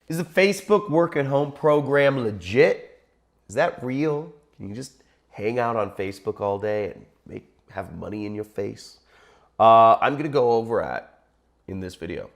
Is the Facebook work at home program legit? Is that real? Can you just hang out on Facebook all day and have money in your face? I'm going to go over that in this video.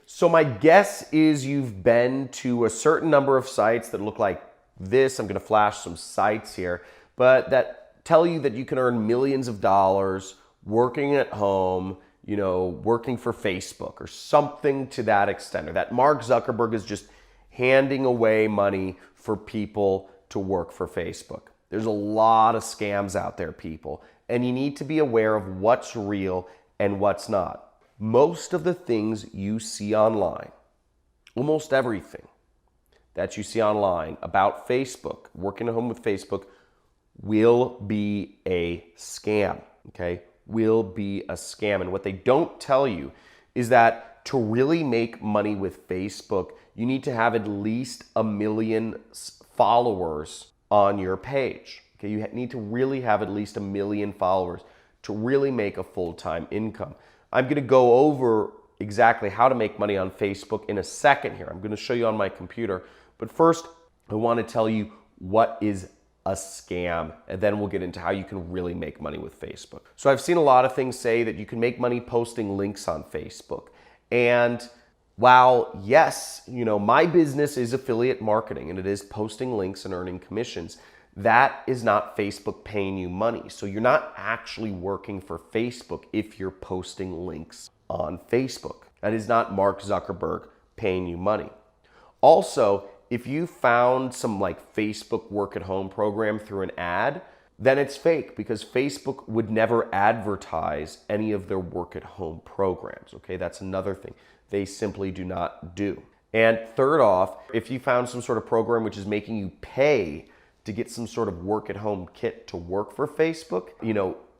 So my guess is you've been to a certain number of sites that look like this. I'm going to flash some sites here, but that tell you that you can earn millions of dollars working at home, working for Facebook or something to that extent, or that Mark Zuckerberg is just handing away money for people to work for Facebook. There's a lot of scams out there, people, and you need to be aware of what's real and what's not. Most of the things you see online, almost everything that you see online about Facebook, working at home with Facebook, will be a scam, okay? Will be a scam. And what they don't tell you is that to really make money with Facebook, you need to have at least 1 million followers on your page. Okay, you need to really have at least 1 million followers to really make a full-time income. I'm going to go over exactly how to make money on Facebook in a second here. I'm going to show you on my computer. But first, I want to tell you what is a scam, and then we'll get into how you can really make money with Facebook. So I've seen a lot of things say that you can make money posting links on Facebook. And while yes, my business is affiliate marketing and it is posting links and earning commissions, that is not Facebook paying you money. So you're not actually working for Facebook if you're posting links on Facebook. That is not Mark Zuckerberg paying you money. Also, if you found some Facebook work at home program through an ad, then it's fake, because Facebook would never advertise any of their work at home programs. Okay, that's another thing they simply do not do. And third off, if you found some sort of program which is making you pay to get some sort of work at home kit to work for Facebook,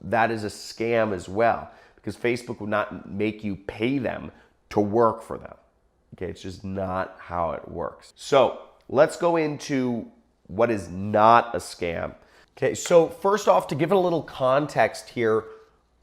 that is a scam as well, because Facebook would not make you pay them to work for them. Okay, it's just not how it works. So let's go into what is not a scam. Okay, so first off, to give it a little context here,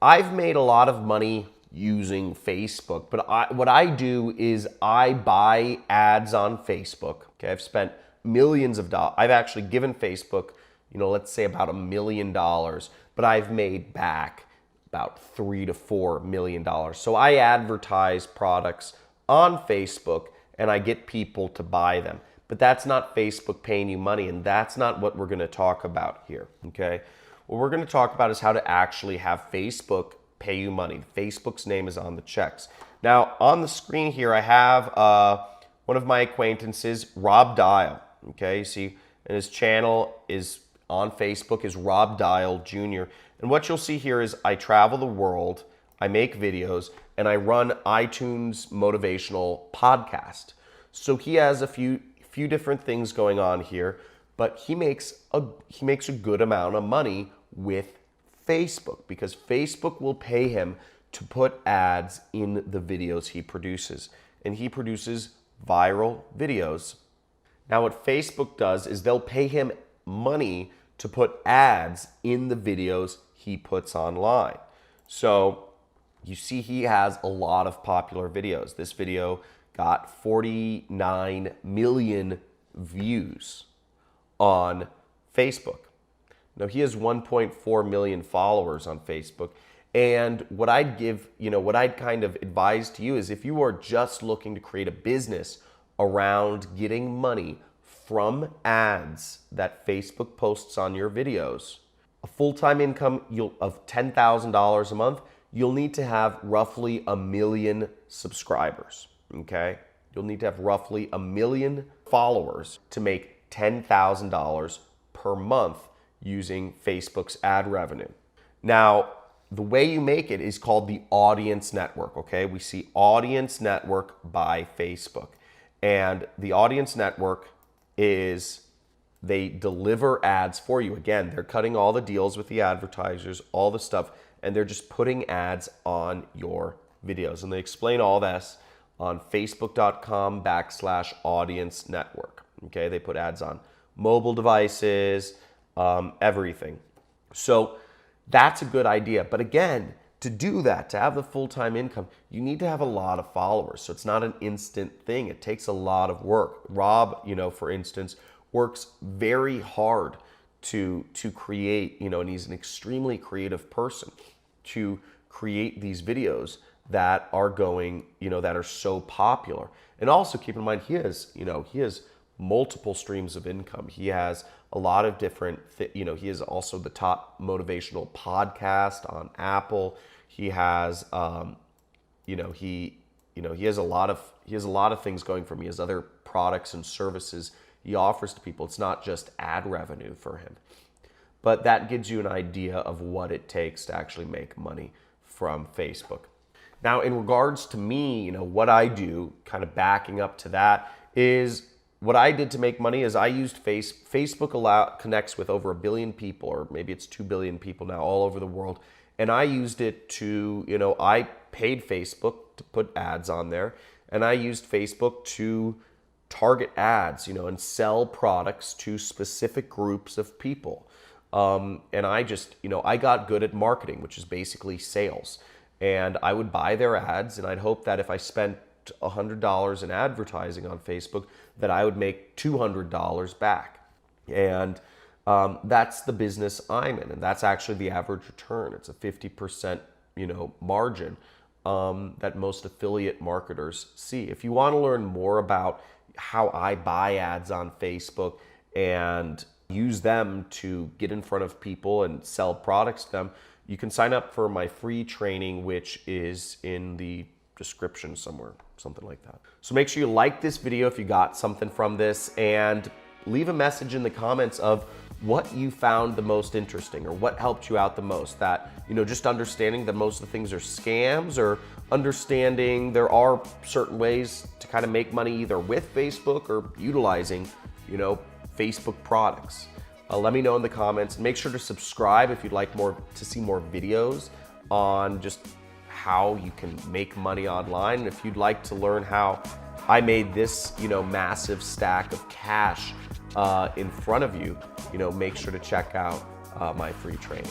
I've made a lot of money using Facebook, but what I do is I buy ads on Facebook. Okay, I've spent millions of dollars. I've actually given Facebook, let's say about $1 million, but I've made back about $3 to $4 million. So I advertise products on Facebook and I get people to buy them. But that's not Facebook paying you money, and that's not what we're going to talk about here, okay? What we're going to talk about is how to actually have Facebook pay you money. Facebook's name is on the checks. Now, on the screen here, I have one of my acquaintances, Rob Dial. Okay, you see, and his channel is on Facebook is Rob Dial Jr. And what you'll see here is I travel the world, I make videos, and I run iTunes motivational podcast. So he has a few different things going on here, but he makes a good amount of money with Facebook, because Facebook will pay him to put ads in the videos he produces. And he produces viral videos. Now what Facebook does is they'll pay him money to put ads in the videos he puts online. So you see he has a lot of popular videos. This video got 49 million views on Facebook. Now he has 1.4 million followers on Facebook. And what I'd kind of advise to you is, if you are just looking to create a business around getting money from ads that Facebook posts on your videos, a full-time income of $10,000 a month, you'll need to have roughly 1 million subscribers, okay? You'll need to have roughly 1 million followers to make $10,000 per month using Facebook's ad revenue. Now, the way you make it is called the Audience Network, okay? We see Audience Network by Facebook. And the Audience Network is, they deliver ads for you. Again, they're cutting all the deals with the advertisers, all the stuff, and they're just putting ads on your videos. And they explain all this on facebook.com/audience network. Okay, they put ads on mobile devices, everything. So That's a good idea. But again, to do that, to have the full-time income, you need to have a lot of followers. So it's not an instant thing. It takes a lot of work. Rob, for instance, works very hard to create, and he's an extremely creative person, to create these videos that are going, that are so popular. And also keep in mind, he has multiple streams of income. He has a lot of different, he is also the top motivational podcast on Apple. He has, he has a lot of things going for him. He has other products and services he offers to people. It's not just ad revenue for him. But that gives you an idea of what it takes to actually make money from Facebook. Now, in regards to me, what I do, kind of backing up to that, is what I did to make money is I used Facebook connects with over 1 billion people, or maybe it's 2 billion people now all over the world. And I used it to, I paid Facebook to put ads on there, and I used Facebook to target ads, and sell products to specific groups of people. And I just, I got good at marketing, which is basically sales. And I would buy their ads, and I'd hope that if I spent $100 in advertising on Facebook, that I would make $200 back. And that's the business I'm in, and that's actually the average return. It's a 50%, margin that most affiliate marketers see. If you want to learn more about how I buy ads on Facebook and use them to get in front of people and sell products to them, you can sign up for my free training, which is in the description somewhere, something like that. So make sure you like this video if you got something from this, and leave a message in the comments of what you found the most interesting or what helped you out the most. That, just understanding that most of the things are scams, or understanding there are certain ways to kind of make money either with Facebook or utilizing, Facebook products. Let me know in the comments, and make sure to subscribe if you'd like to see more videos on just how you can make money online. And if you'd like to learn how I made this, massive stack of cash in front of you, make sure to check out my free training.